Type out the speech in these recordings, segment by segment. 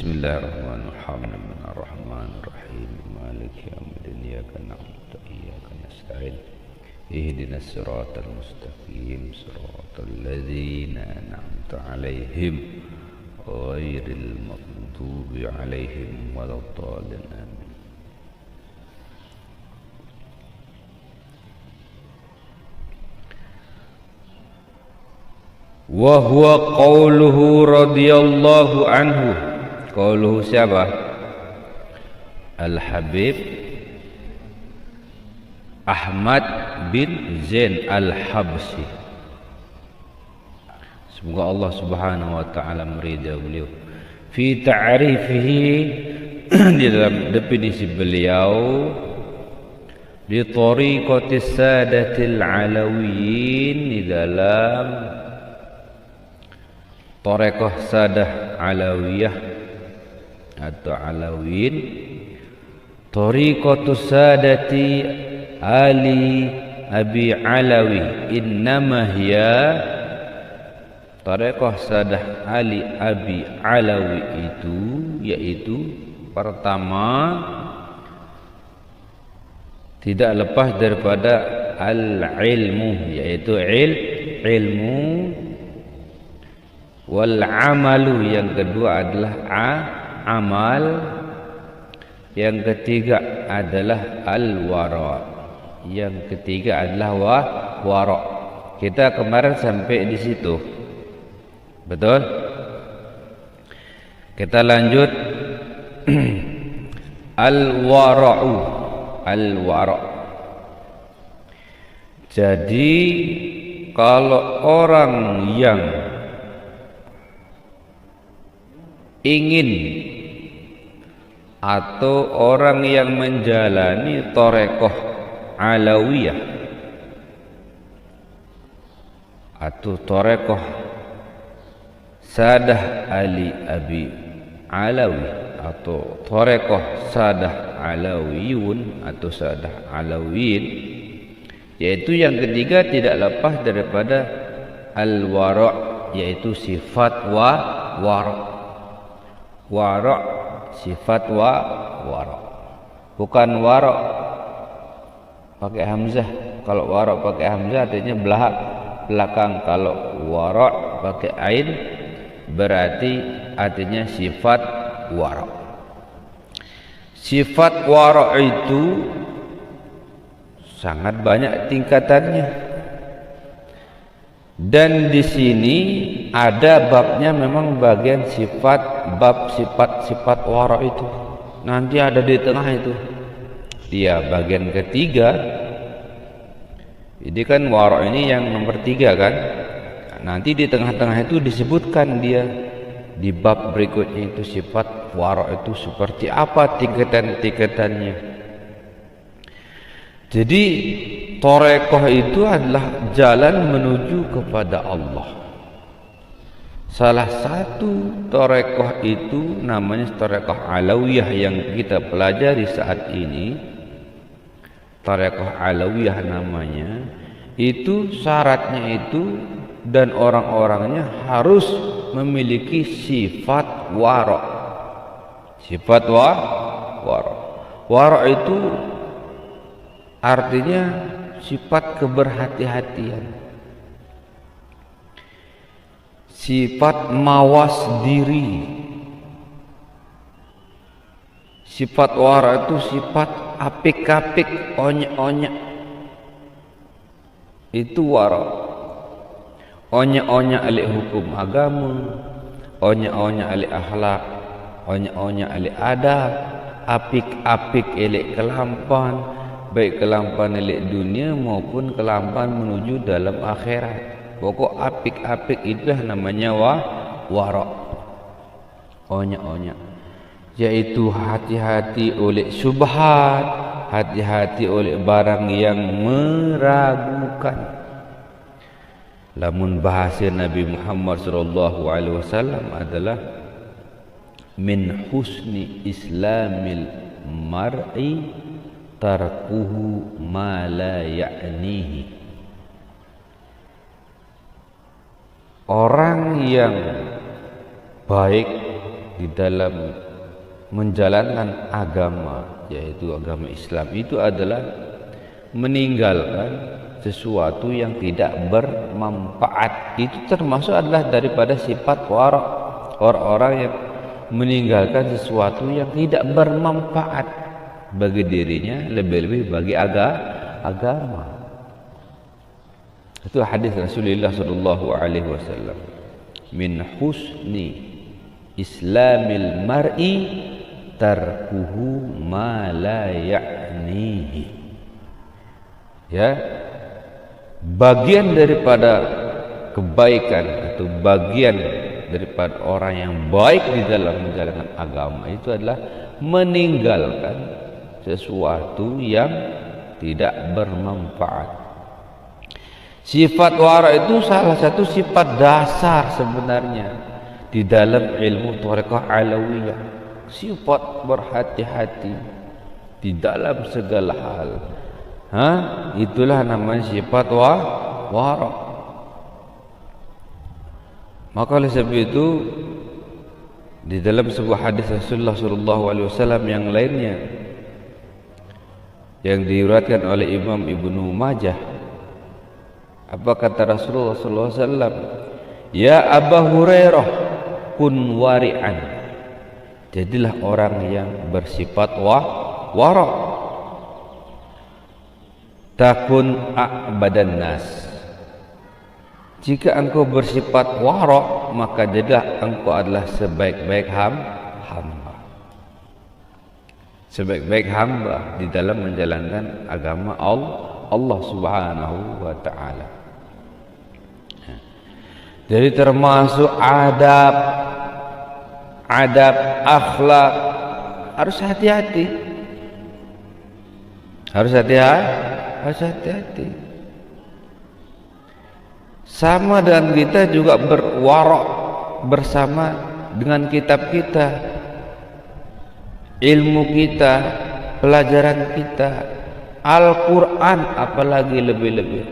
Bismillahirrahmanirrahim. Maliki yaumiddin. Iyyaka na'budu wa iyyaka nasta'in. Ihdinas siratal mustaqim. Siratal ladzina an'amta 'alaihim ghairil maghdubi 'alaihim waladdallin. Amin. Wa huwa qauluhu radhiyallahu anhu. Qauluhu siapa? Al-Habib Ahmad bin Zain Al-Habsyi. Semoga Allah Subhanahu wa taala meridai beliau. Fi ta'rifihi, di dalam definisi beliau, di tariqatis sadatil alawiyin, di dalam tarekoh sadah alawiyah atau alawin, tariqatus sadati ali abi alawi, innama hiya, tarekoh sadah ali abi alawi itu yaitu pertama tidak lepas daripada al-ilmu, yaitu ilmu, wal amalu, yang kedua adalah amal, yang ketiga adalah al-wara, yang ketiga adalah wara. Kita kemarin sampai di situ, betul? Kita lanjut. Al-wara'u, al-wara'. Jadi kalau orang yang ingin atau orang yang menjalani tarekoh alawiyah atau tarekoh sadah ali abi alawi atau tarekoh sadah alawiyun atau sadah alawiyin, yaitu yang ketiga tidak lepas daripada al-wara', yaitu sifat wara'. Wara' sifat wara', bukan wara' pakai hamzah. Kalau wara' pakai hamzah artinya belakang. Kalau wara' pakai ain berarti artinya sifat wara'. Sifat wara' itu sangat banyak tingkatannya, dan di sini ada babnya, memang bagian bab sifat wara' itu nanti ada di tengah itu, dia bagian ketiga. Jadi kan wara' ini yang nomor 3 kan, nanti di tengah-tengah itu disebutkan dia di bab berikutnya itu sifat wara' itu seperti apa tingkatan-tingkatannya. Jadi tarekoh itu adalah jalan menuju kepada Allah. Salah satu tarekoh itu namanya tarekoh alawiyah yang kita pelajari saat ini. Tarekoh alawiyah namanya, itu syaratnya itu dan orang-orangnya harus memiliki sifat wara'. Sifat wara'. Wara' itu artinya sifat keberhati-hatian, sifat mawas diri. Sifat wara' itu sifat apik-apik, onyak-onyak. Itu wara'. Onyak-onyak alik hukum agama, onyak-onyak alik akhlak, onyak-onyak alik adab, apik-apik alik kelampan, baik kelampan alik dunia maupun kelampan menuju dalam akhirat. Pokok apik-apik itulah namanya wara'. Onyak-onyak, yaitu hati-hati oleh syubhat, hati-hati oleh barang yang meragukan. Lamun bahasa Nabi Muhammad sallallahu alaihi wasallam adalah min husni islamil mar'i tarkuhu ma la ya'nihi. Orang yang baik di dalam menjalankan agama, yaitu agama Islam, itu adalah meninggalkan sesuatu yang tidak bermanfaat. Itu termasuk adalah daripada sifat orang-orang yang meninggalkan sesuatu yang tidak bermanfaat bagi dirinya, lebih-lebih bagi agama. Itu hadis Rasulullah sallallahu alaihi wasallam, min husni islamil mar'i tarkuhu ma la ya'nihi. Ya, bagian daripada kebaikan atau bagian daripada orang yang baik di dalam menjalankan agama itu adalah meninggalkan sesuatu yang tidak bermanfaat. Sifat wara itu salah satu sifat dasar sebenarnya di dalam ilmu thariqah alawiyah. Sifat berhati-hati di dalam segala hal. Itulah namanya sifat wara. Maka oleh sebab itu di dalam sebuah hadis Rasulullah sallallahu alaihi wasallam yang lainnya yang diriwayatkan oleh Imam Ibnu Majah, apa kata Rasulullah sallallahu alaihi wasallam? Ya Abu Hurairah, kun wari'an. Jadilah orang yang bersifat wara. Takun a'badan nas. Jika engkau bersifat wara, maka jadilah engkau adalah sebaik-baik hamba. Sebaik-baik hamba di dalam menjalankan agama Allah Subhanahu wa taala. Jadi termasuk adab akhlak harus hati-hati. Harus hati-hati. Sama dengan kita juga berwarok bersama dengan kitab kita, ilmu kita, pelajaran kita, Al-Quran apalagi lebih-lebih.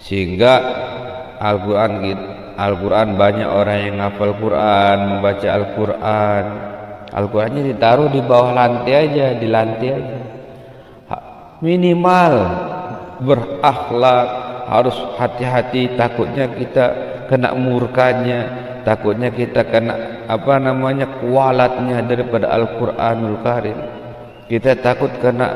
Sehingga Al-Quran banyak orang yang hafal Quran, membaca Al-Quran. Al-Qurannya ditaruh di bawah lantai aja, di lantai aja. Minimal berakhlak, harus hati-hati, takutnya kita kena murkanya, takutnya kita kena kualatnya daripada Al-Quranul Karim. Kita takut kena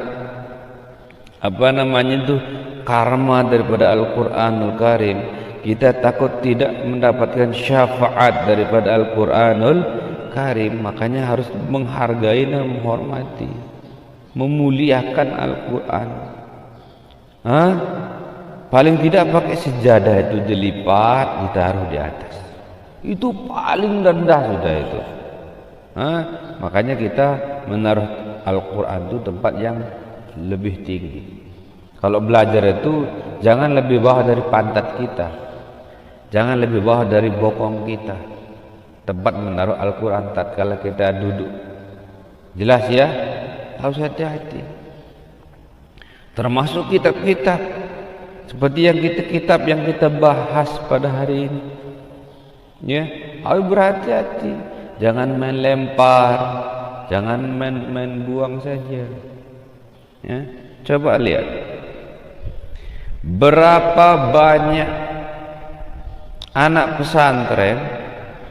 karma daripada Al-Quranul Karim. Kita takut tidak mendapatkan syafaat daripada Al-Quranul Karim. Makanya harus menghargai dan menghormati, memuliakan Al-Quran. Paling tidak pakai sejadah itu dilipat, ditaruh di atas. Itu paling rendah sudah itu. Makanya kita menaruh Al-Quran itu tempat yang lebih tinggi. Kalau belajar itu jangan lebih bawah dari pantat kita, jangan lebih bawah dari bokong kita. Tempat menaruh Al-Quran tatkala kita duduk. Jelas ya? Harus hati-hati. Termasuk kitab-kitab seperti kitab yang kita bahas pada hari ini. Ya, harus berhati-hati. Jangan main lempar, jangan main buang saja. Ya, coba lihat berapa banyak anak pesantren,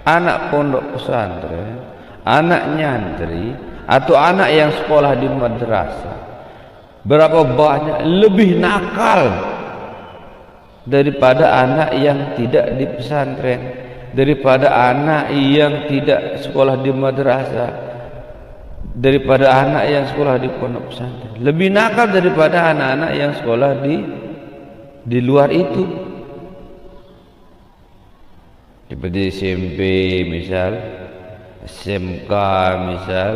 anak pondok pesantren, anak nyantri atau anak yang sekolah di madrasah, berapa banyak lebih nakal daripada anak yang tidak di pesantren, daripada anak yang tidak sekolah di madrasah, daripada anak yang sekolah di pondok pesantren. Lebih nakal daripada anak-anak yang sekolah di luar itu, seperti SMP misal, SMK misal,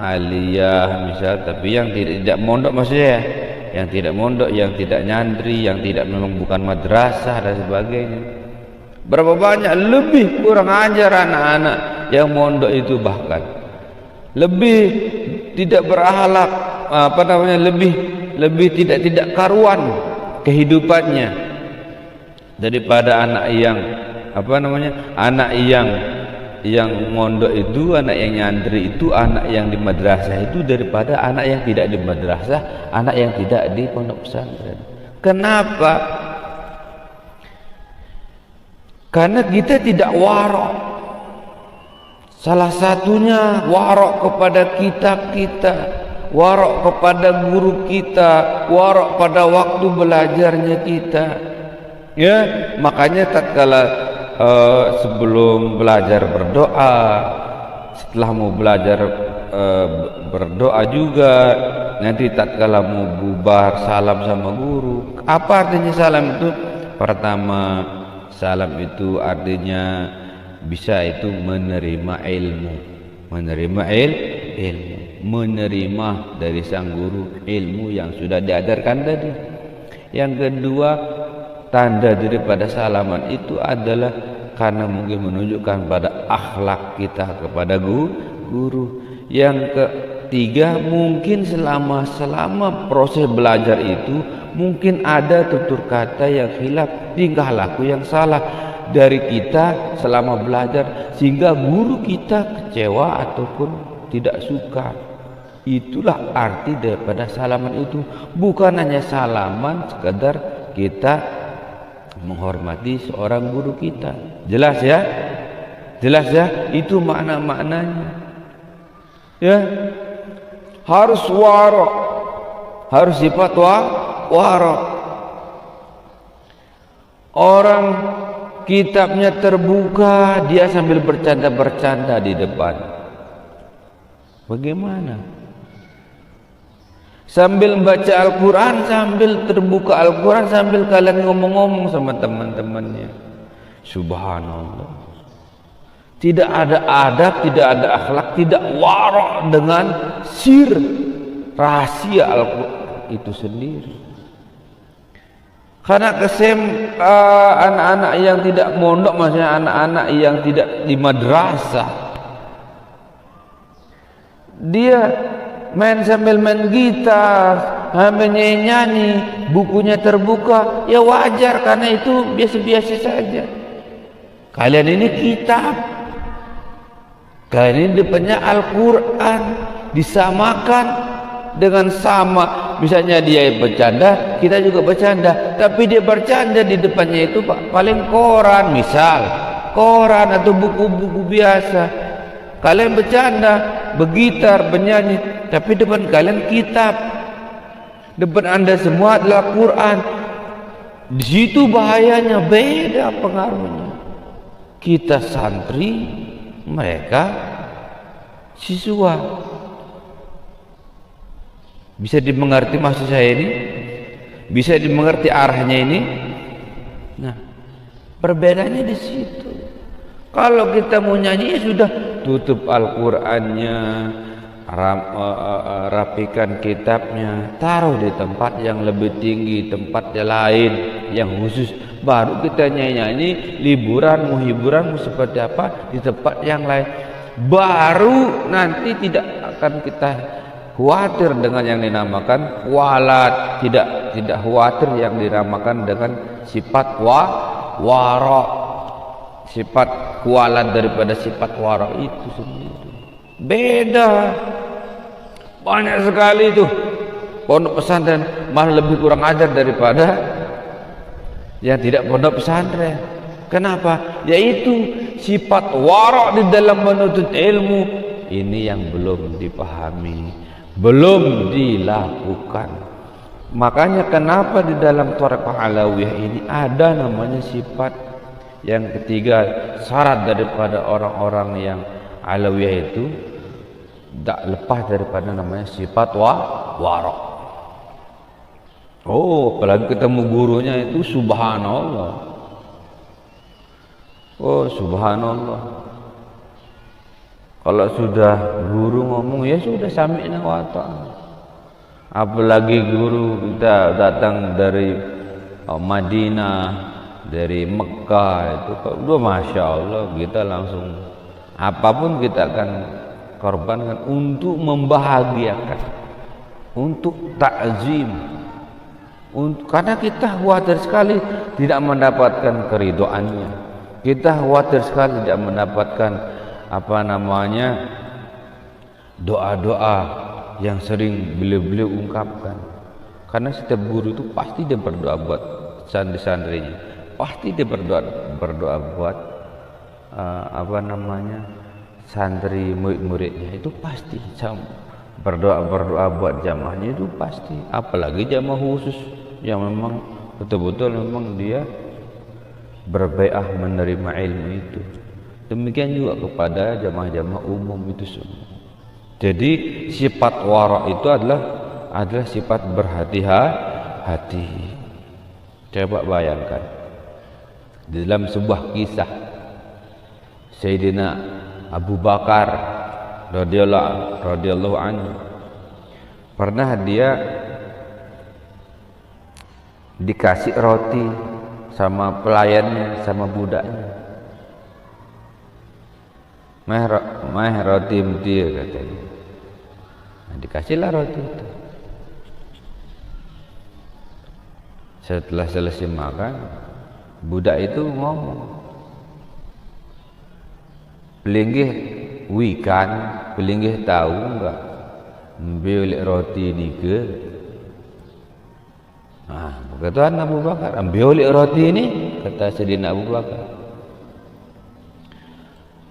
aliyah misal, tapi yang tidak mondok maksudnya, yang tidak mondok, yang tidak nyantri, yang tidak memang bukan madrasah dan sebagainya. Berapa banyak lebih kurang ajar anak-anak yang mondok itu, bahkan lebih tidak berakhlak, lebih tidak karuan kehidupannya daripada anak yang yang mondok itu, anak yang nyantri itu, anak yang di madrasah itu daripada anak yang tidak di madrasah, anak yang tidak di pondok pesantren. Kenapa? Karena kita tidak warok. Salah satunya warok kepada kitab kita, warok kepada guru kita, warok pada waktu belajarnya kita. Ya, makanya tatkala sebelum belajar berdoa, setelah mau belajar berdoa juga, nanti tatkala mau bubar salam sama guru. Apa artinya salam itu? Pertama, salam itu artinya bisa itu menerima ilmu, menerima dari sang guru ilmu yang sudah diajarkan tadi. Yang kedua, tanda daripada salaman itu adalah karena mungkin menunjukkan pada akhlak kita kepada guru. Yang ketiga, mungkin selama proses belajar itu mungkin ada tutur kata yang khilaf, tingkah laku yang salah dari kita selama belajar sehingga guru kita kecewa ataupun tidak suka. Itulah arti daripada salaman itu. Bukan hanya salaman sekadar kita menghormati seorang guru kita. Jelas ya? Jelas ya? Itu makna-maknanya. Ya. Harus warok. Harus sifat warok. Orang kitabnya terbuka, dia sambil bercanda-bercanda di depan. Bagaimana? Sambil baca Al-Quran, sambil terbuka Al-Quran, sambil kalian ngomong-ngomong sama teman-temannya. Subhanallah. Tidak ada adab, tidak ada akhlak, tidak warok dengan sir rahasia Al-Quran itu sendiri. Karena anak-anak yang tidak mondok, maksudnya anak-anak yang tidak di madrasah, dia main sambil main gitar, sambil nyanyi, bukunya terbuka, ya wajar karena itu biasa-biasa saja. Kalian ini kitab, kalian ini depannya Al-Quran, disamakan dengan sama. Misalnya dia bercanda, kita juga bercanda, tapi dia bercanda di depannya itu paling koran, misal koran atau buku-buku biasa. Kalian bercanda, bergitar, bernyanyi, tapi depan kalian kitab. Depan anda semua adalah Quran. Di situ bahayanya, beda pengaruhnya. Kita santri, mereka siswa. Bisa dimengerti maksud saya ini? Bisa dimengerti arahnya ini? Nah, perbedaannya di situ. Kalau kita mau nyanyi, ya sudah, tutup Al-Qur'annya, rapikan kitabnya, taruh di tempat yang lebih tinggi, tempat yang lain yang khusus, baru kita nyanyi. Liburan, mau hiburan, mau seperti apa, di tempat yang lain, baru nanti tidak akan kita khawatir dengan yang dinamakan walat, tidak khawatir yang dinamakan dengan sifat warok, sifat kualat daripada sifat warok itu sendiri. Beda, banyak sekali itu pondok pesantren malah lebih kurang ajar daripada yang tidak pondok pesantren. Kenapa? Yaitu sifat warok di dalam menuntut ilmu ini yang belum dipahami, belum dilakukan. Makanya kenapa di dalam Thariqah Alawiyah ini ada namanya sifat yang ketiga, syarat daripada orang-orang yang Alawiyah itu tak lepas daripada namanya sifat warok. Oh, apalagi ketemu gurunya itu subhanallah. Oh, subhanallah. Kalau sudah guru ngomong, ya sudah sami'na wa ata'na. Apalagi guru kita datang dari Madinah, dari Mekah, itu udah masya Allah, kita langsung apapun kita akan korbankan untuk membahagiakan, untuk takzim, karena kita khawatir sekali tidak mendapatkan keridoannya, kita khawatir sekali tidak mendapatkan apa namanya doa-doa yang sering beliau-beliau ungkapkan. Karena setiap guru itu pasti dia berdoa buat santri-santrinya, pasti dia berdoa buat apa namanya santri murid-muridnya, itu pasti berdoa buat jamaahnya, itu pasti. Apalagi jamaah khusus yang memang betul-betul memang dia berbaiah menerima ilmu itu. Demikian juga kepada jamaah-jamaah umum itu semua. Jadi sifat wara itu adalah sifat berhati-hati. Coba bayangkan di dalam sebuah kisah Sayyidina Abu Bakar radhiyallahu anhu, pernah dia dikasih roti sama pelayannya, sama budaknya. Meh roti dia katanya. Nah, dikasihlah roti itu. Setelah selesai makan, budak itu ngomong, "Pelinggih wikan, pelinggih tahu enggak ambil roti ni ke?" Nah, kata Abu Bakar, "Ambil roti ini," kata Sayyidina Abu Bakar.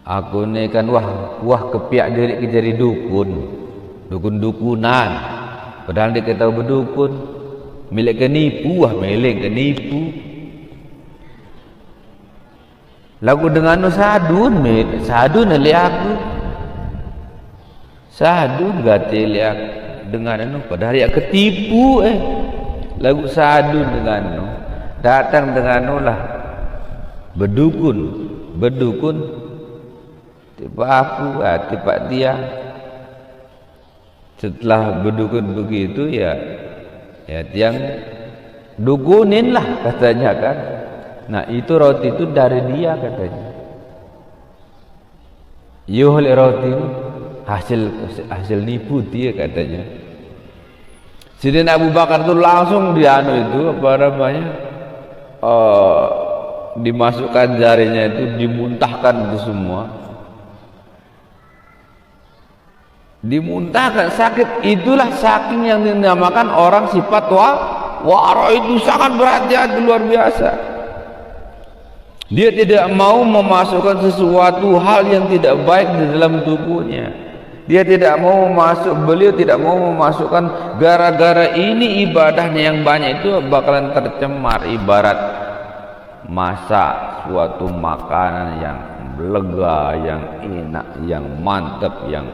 "Aku ni kan wah kepiak diri ke jadi dukun-dukunan. Padahal dia kata berdukun, milik kenipu, milik kenipu. Lagu dengan sadun ali aku. Sadun gati ali aku dengan padahal dia ketipu lagu sadun dengan datang dengan lah berdukun tiba aku tiba dia. Setelah berdukun begitu ya tiang dukunin lah katanya kan. Nah itu roti itu dari dia katanya. Yuhli roti ini hasil nipu dia katanya. Sayyidina Abu Bakar itu langsung dimasukkan jarinya itu, dimuntahkan itu semua, dimuntahkan, sakit. Itulah saking yang dinamakan orang sifat wara itu sangat berhati-hati luar biasa. Dia tidak mau memasukkan sesuatu hal yang tidak baik di dalam tubuhnya. Dia tidak mau beliau tidak mau memasukkan gara-gara ini ibadahnya yang banyak itu bakalan tercemar. Ibarat masak suatu makanan yang lega, yang enak, yang mantap, yang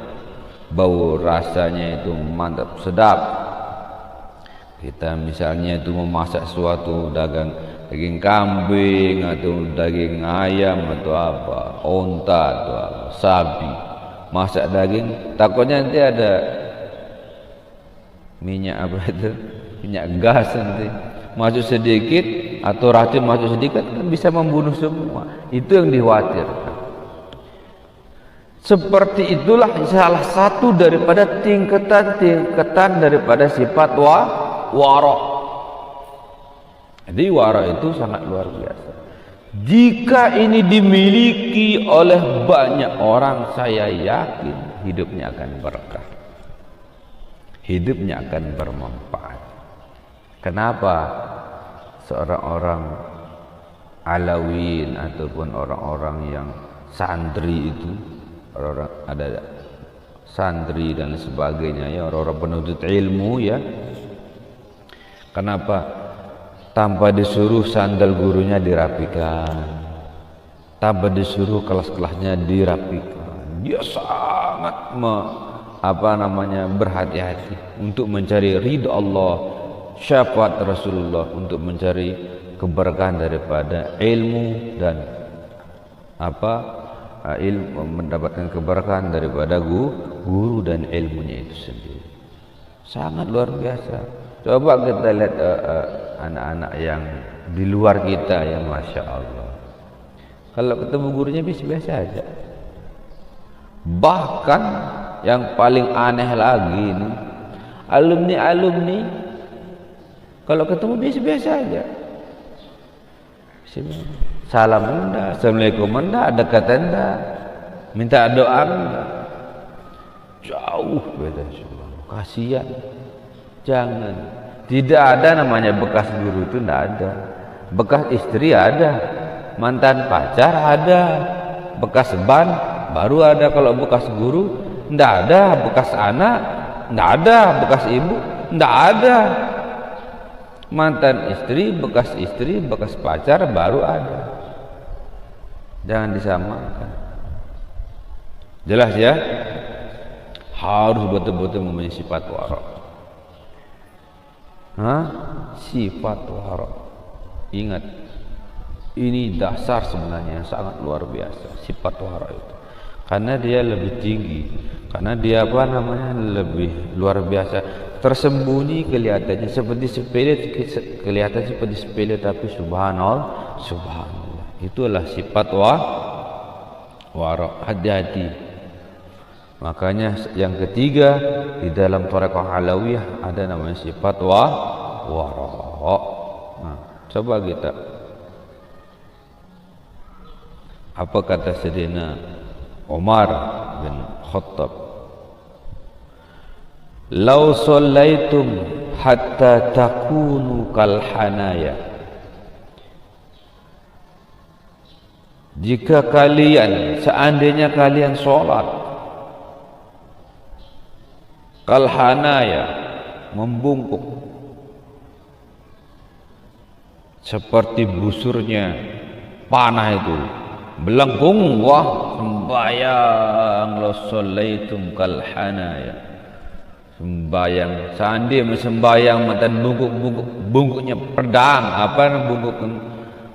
bau rasanya itu mantap, sedap. Kita misalnya itu memasak suatu daging kambing atau daging ayam atau apa, onta atau apa, sapi, masak daging, takutnya nanti ada minyak minyak gas nanti masuk sedikit atau racun masuk sedikit kan bisa membunuh semua. Itu yang dikhawatirkan. Seperti itulah salah satu daripada tingkatan daripada sifat wara. Jadi wara itu sangat luar biasa. Jika ini dimiliki oleh banyak orang, saya yakin hidupnya akan berkah, hidupnya akan bermanfaat. Kenapa? Seorang orang alawin ataupun orang-orang yang santri itu, orang ada santri dan sebagainya ya, orang-orang penuntut ilmu ya. Kenapa? Tanpa disuruh sandal gurunya dirapikan, tanpa disuruh kelas-kelasnya dirapikan, dia sangat berhati-hati untuk mencari ridha Allah, syafaat Rasulullah, untuk mencari keberkahan daripada ilmu dan ilmu, mendapatkan keberkahan daripada guru dan ilmunya itu sendiri. Sangat luar biasa. Coba kita lihat anak-anak yang di luar kita ya, Masya Allah, kalau ketemu gurunya biasa-biasa aja. Bahkan yang paling aneh lagi ini, alumni kalau ketemu biasa-biasa aja, salam enggak, assalamualaikum enggak, ada kata enggak, Minta doa jauh beda. Kasihan. Jangan. Tidak ada namanya bekas guru itu, tidak ada. Bekas istri ada, mantan pacar ada, bekas ban baru ada. Kalau bekas guru tidak ada, bekas anak tidak ada, bekas ibu tidak ada. Mantan istri, bekas pacar baru ada. Jangan disamakan. Jelas ya? Harus betul-betul mempunyai sifat wara. Sifat wara. Ingat, ini dasar sebenarnya yang sangat luar biasa, sifat wara itu. Karena dia lebih tinggi, karena dia lebih luar biasa. Tersembunyi kelihatannya seperti sepele, tapi subhanallah, itulah sifat wara. Hati-hati. Makanya yang ketiga di dalam thariqah alawiyah ada namanya sifat wara. Coba kita, apa kata Sayyidina Umar bin Khattab, "Lau shallaitum hatta takunu kal hanaya." Jika kalian, seandainya kalian sholat kal hanaya, membungkuk seperti busurnya panah itu, belengkung, wah sembayang. Lo shallaitum kal hanaya, sembayang. Seandainya sembayang mantan bungkuknya pedang, bungkuk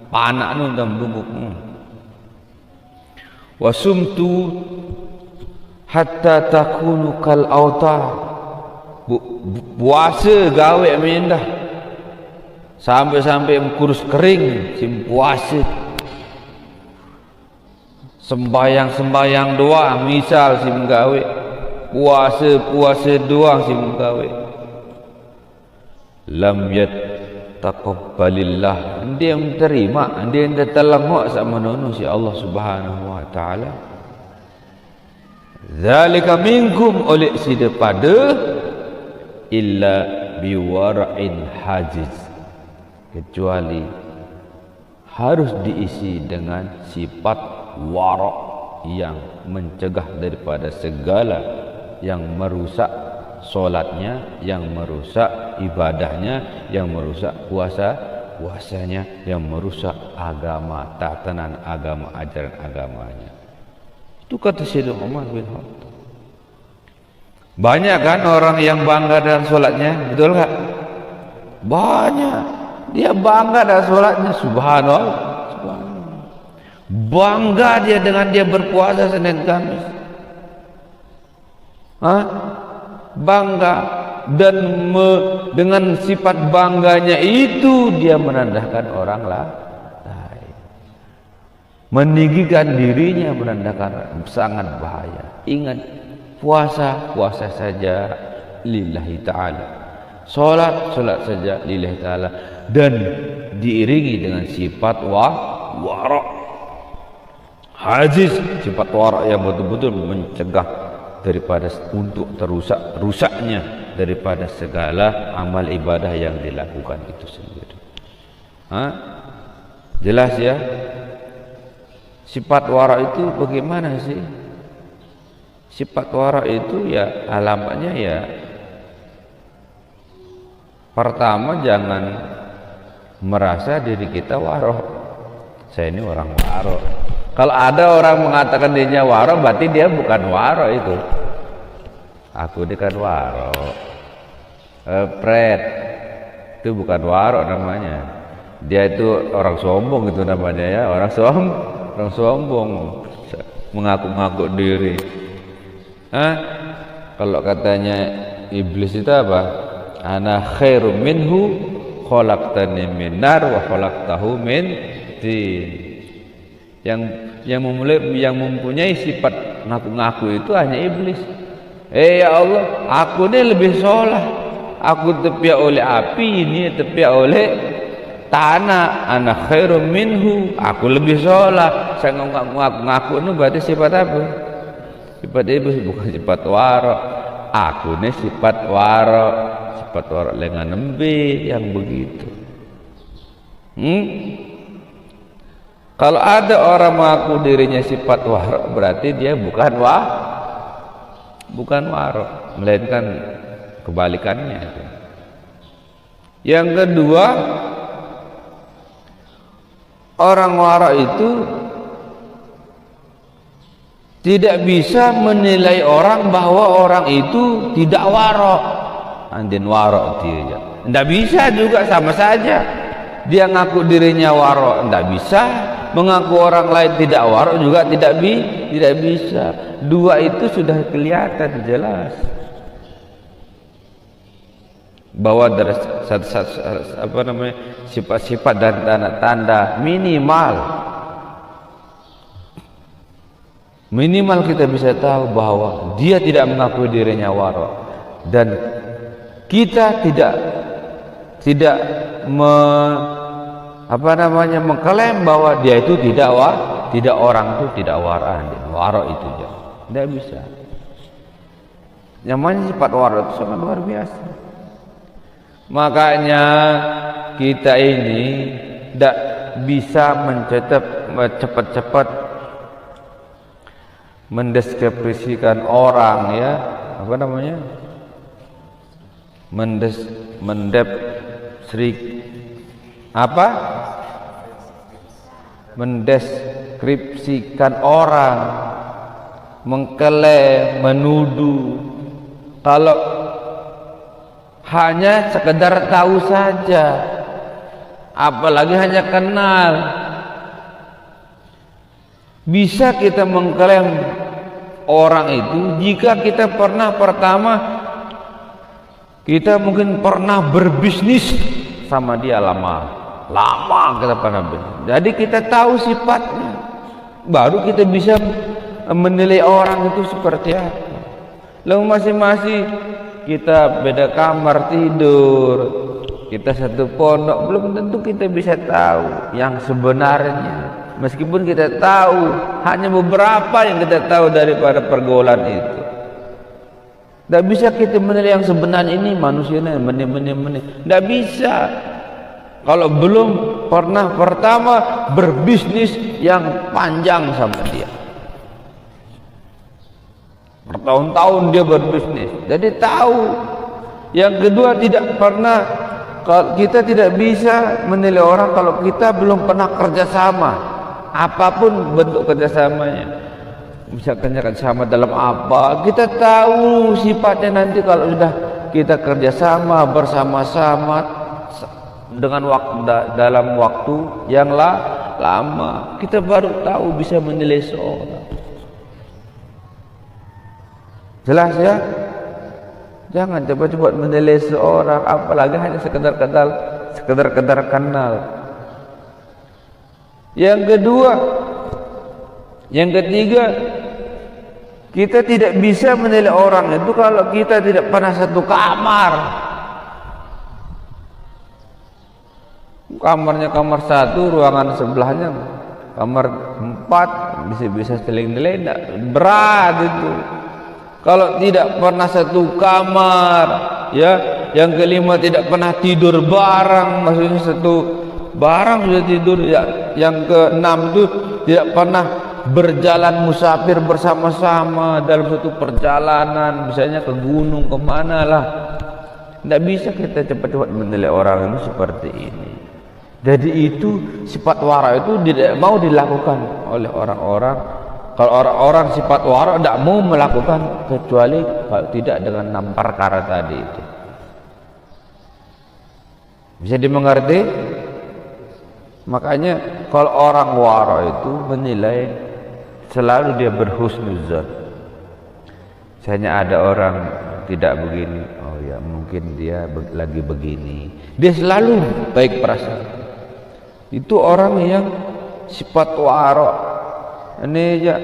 panah nu dan bungkuk. Wasumtu hatta takunu kal autar, puasa gawe mendah sampai kurus kering, sim puasa. Sembayang doang, misal sim gawe, puasa doang sim gawe. Lam yattaqabbalillah, dia menerima, dia tertelengok sama nonu si Allah Subhanahu wa taala. Zalika minkum, oleh si daripada illa biwara'in hajiz, kecuali harus diisi dengan sifat wara' yang mencegah daripada segala yang merusak solatnya, yang merusak ibadahnya, yang merusak puasanya, yang merusak agama, tatanan agama, ajaran agamanya. Itu kata Sayyidina Umar bin Khattab. Banyak kan orang yang bangga dengan solatnya, betul enggak? Banyak. Dia bangga dengan solatnya, subhanallah. Bangga dia dengan dia berpuasa Senin Kamis. Bangga, dan dengan sifat bangganya itu dia menandakan orang lain, meninggikan dirinya, menandakan sangat bahaya. Ingat, puasa saja lillahi ta'ala, solat saja lillahi ta'ala, dan diiringi dengan sifat wara' hajiz, sifat wara' yang betul-betul mencegah daripada untuk rusaknya daripada segala amal ibadah yang dilakukan itu sendiri. Jelas ya? Sifat wara' itu bagaimana sih? Sifat wara' itu ya alamatnya ya, pertama jangan merasa diri kita waro. Saya ini orang waro. Kalau ada orang mengatakan dirinya waro, berarti dia bukan waro itu. Aku ini kan waro. Pret itu bukan waro namanya. Dia itu orang sombong itu namanya ya, orang sombong, mengaku-ngaku diri. Kalau katanya iblis itu apa? Ana khairum minhu, khalaqtani min nar wa khalaqtahu min tin. Yang mempunyai sifat ngaku-ngaku itu hanya iblis. Ya Allah, aku ini lebih soleh, aku tepiak oleh api, ini tepiak oleh tanah. Ana khairum minhu, aku lebih soleh. Saya ngaku-ngaku itu berarti sifat apa? Sifat iblis bukan sifat warok. Aku ini sifat warok. Sifat warok lengan nembe yang begitu. Kalau ada orang mengaku dirinya sifat warok, berarti dia bukan warok, melainkan kebalikannya. Yang kedua, orang warok itu tidak bisa menilai orang bahwa orang itu tidak warok. Andin warok dia, tidak bisa juga, sama saja. Dia ngaku dirinya warok, tidak bisa. Mengaku orang lain tidak warok juga tidak bisa. Dua itu sudah kelihatan jelas bahwa dari sifat-sifat dan tanda-tanda minimal kita bisa tahu bahwa dia tidak mengakui dirinya warok, dan kita tidak mengklaim bahwa dia itu tidak orang itu tidak warok itu tidak bisa. Namanya sifat warok itu sangat luar biasa. Makanya kita ini tidak bisa cepat-cepat mendeskripsikan orang, ya, mendeskripsikan orang, mengklaim, menuduh. Kalau hanya sekedar tahu saja, apalagi hanya kenal, bisa kita mengklaim orang itu jika kita mungkin pernah berbisnis sama dia lama kita pernah bisnis. Jadi kita tahu sifatnya, baru kita bisa menilai orang itu seperti apa. Lalu masing-masing kita beda kamar tidur, kita satu pondok, belum tentu kita bisa tahu yang sebenarnya. Meskipun kita tahu hanya beberapa yang kita tahu daripada pergaulan itu, tidak bisa kita menilai yang sebenarnya ini manusianya tidak bisa kalau belum pernah pertama berbisnis yang panjang sama dia. Bertahun-tahun dia berbisnis, jadi tahu. Yang kedua, kita tidak bisa menilai orang kalau kita belum pernah kerjasama, apapun bentuk kerjasamanya. Misalkan kerjasama dalam apa, kita tahu sifatnya nanti kalau sudah kita kerjasama bersama-sama dengan dalam waktu yang lama, kita baru tahu bisa menilai seorang. Jelas ya? Jangan coba-coba menilai seorang, apalagi hanya sekedar kenal. Yang ketiga, kita tidak bisa menilai orang itu kalau kita tidak pernah satu kamar. Kamarnya kamar satu, ruangan sebelahnya kamar 4, bisa seling-seling, berat itu. Kalau tidak pernah satu kamar, ya. Yang kelima, tidak pernah tidur bareng, maksudnya satu barang sudah tidur, ya. Yang keenam itu tidak pernah berjalan musafir bersama-sama dalam satu perjalanan, misalnya ke gunung, kemana lah. Tidak bisa kita cepat-cepat menilai orang ini seperti ini. Jadi itu sifat wara itu tidak mau dilakukan oleh orang-orang. Kalau orang-orang sifat wara tidak mau melakukan kecuali kalau tidak dengan 6 perkara tadi itu. Bisa dimengerti? Makanya kalau orang wara itu menilai, selalu dia berhusnuzon. Misalnya ada orang tidak begini, oh ya mungkin dia lagi begini, dia selalu baik perasaan. Itu orang yang sifat wara. Ini aja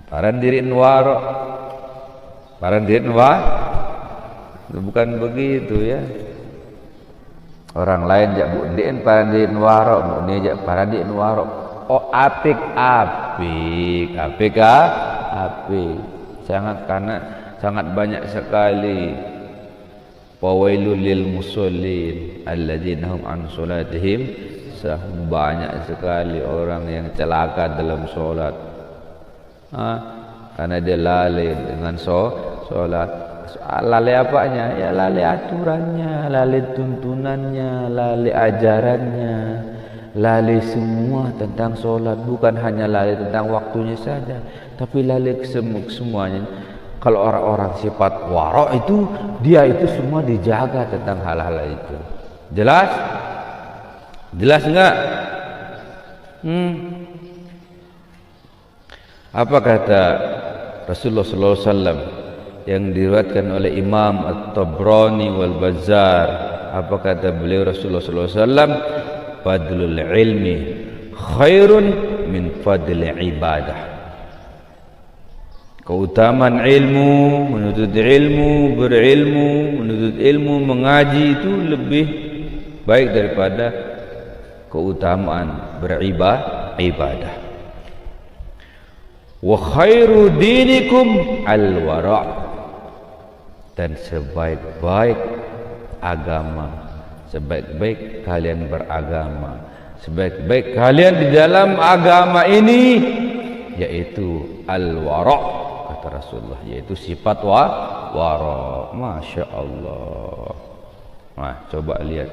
parandirin waro, bukan begitu ya. Orang lain jak budiin parandirin waro, ini aja parandirin waro. Oh apik apik, apik. Sangat banyak sekali fawailul lil musallin alladzina hum an salatihim sahum. Banyak sekali orang yang celaka dalam solat, karena dia lalai dengan solat. Lalai apanya? Ya lalai aturannya, lalai tuntunannya, lalai ajarannya, lalai semua tentang solat. Bukan hanya lalai tentang waktunya saja, tapi lalai semuanya. Kalau orang-orang sifat wara itu, dia itu semua dijaga tentang hal-hal itu. Jelas? Jelas enggak? Apa kata Rasulullah sallallahu alaihi wasallam yang diriwayatkan oleh Imam At-Tabrani wal Bazzar? Apa kata beliau Rasulullah sallallahu alaihi wasallam? Fadlul ilmi khairun min fadli ibadah. Keutamaan ilmu, menuntut ilmu, berilmu, menuntut ilmu, mengaji itu lebih baik daripada keutamaan beribadah. Wa khairu dinikum al-wara', dan sebaik-baik agama, sebaik-baik kalian beragama, sebaik-baik kalian di dalam agama ini yaitu al-wara', kata Rasulullah, yaitu sifat wara. Masya Allah. Nah, coba lihat.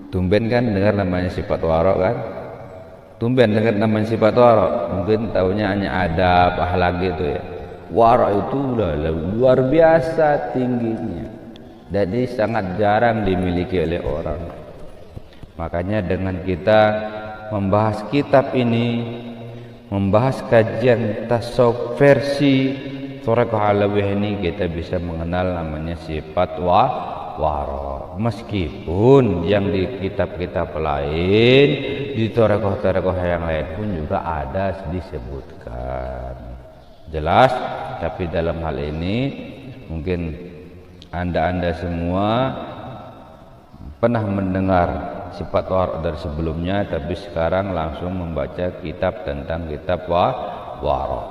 Tumben kan dengar namanya sifat wara kan? Tumben dengar namanya sifat wara. Mungkin tahunya hanya adab, akhlak gitu ya. Wara itu luar biasa tingginya. Jadi sangat jarang dimiliki oleh orang. Makanya dengan kita membahas kitab ini, membahas kajian tasawuf versi Thariqah Alawiyah ini, kita bisa mengenal namanya sifat wara. Meskipun yang di kitab-kitab lain, di Thariqah yang lain pun juga ada disebutkan. Jelas? Tapi dalam hal ini mungkin anda semua pernah mendengar sifat wara dari sebelumnya, tapi sekarang langsung membaca kitab tentang kitab wara.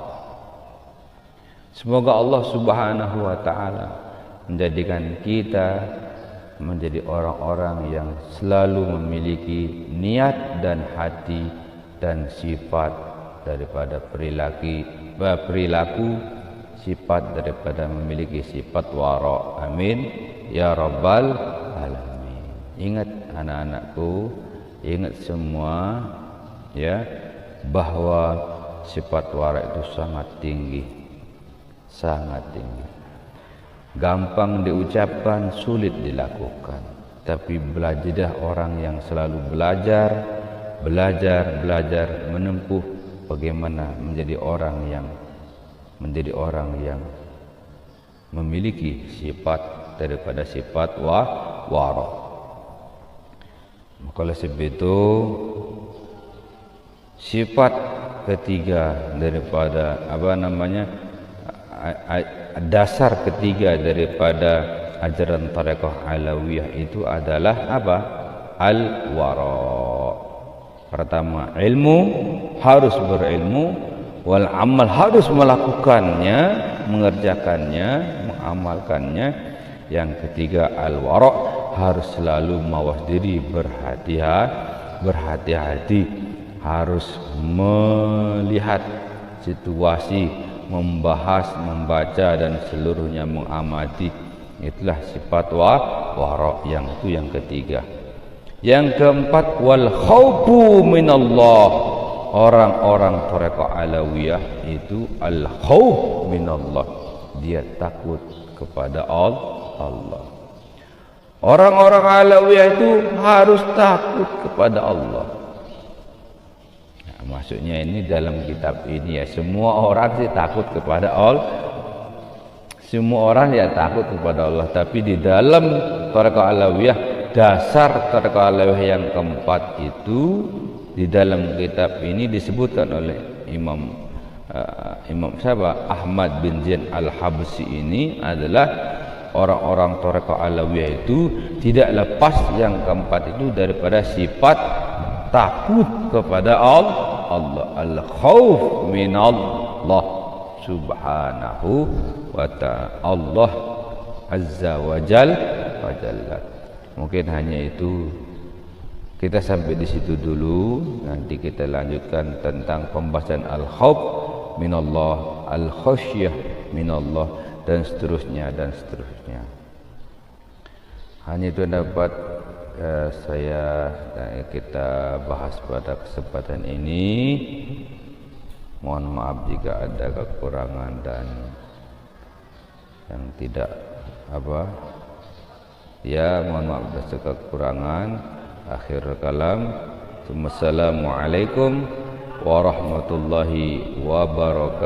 Semoga Allah Subhanahu wa taala menjadikan kita menjadi orang-orang yang selalu memiliki niat dan hati dan sifat daripada perilaku sifat daripada memiliki sifat wara. Amin ya rabbal alamin. Ingat anak-anakku, ingat semua ya, bahwa sifat wara itu sangat tinggi, gampang diucapkan, sulit dilakukan. Tapi belajarlah orang yang selalu belajar menempuh bagaimana menjadi orang yang memiliki sifat daripada sifat wara. Oleh sebab itu, sifat ketiga daripada dasar ketiga daripada ajaran Thariqah Alawiyah itu adalah apa? Al-wara. Pertama, ilmu, harus berilmu, wal amal, harus melakukannya, mengerjakannya, mengamalkannya. Yang ketiga, al-wara, harus selalu mawas diri, berhati-hati, harus melihat situasi, membahas, membaca dan seluruhnya mengamati. Itulah sifat wara yang ketiga. Yang keempat, wal khaufu minallah. Orang-orang Thariqah Alawiyah itu al khauf minallah, dia takut kepada Allah. Orang-orang Alawiyah itu harus takut kepada Allah. Nah, maksudnya ini dalam kitab ini ya, semua orang sih takut kepada Allah. Semua orang ya takut kepada Allah. Tapi di dalam Thariqah Alawiyah, dasar Thariqah Alawiyah yang keempat itu di dalam kitab ini disebutkan oleh Imam Ahmad bin Zain Al-Habsyi ini adalah orang-orang Thariqah Alawiyah itu tidak lepas yang keempat itu daripada sifat takut kepada Allah. Al-khauf min Allah subhanahu wa ta'ala. Allah azza wa jalla. Mungkin hanya itu. Kita sampai di situ dulu. Nanti kita lanjutkan tentang pembahasan al-khauf minallah, al-khasyah minallah, dan seterusnya. Hanya itu dapat kita bahas pada kesempatan ini. Mohon maaf jika ada kekurangan dan yang tidak mohon maaf atas kekurangan. Akhir kalam. Assalamualaikum warahmatullahi wabarakatuh.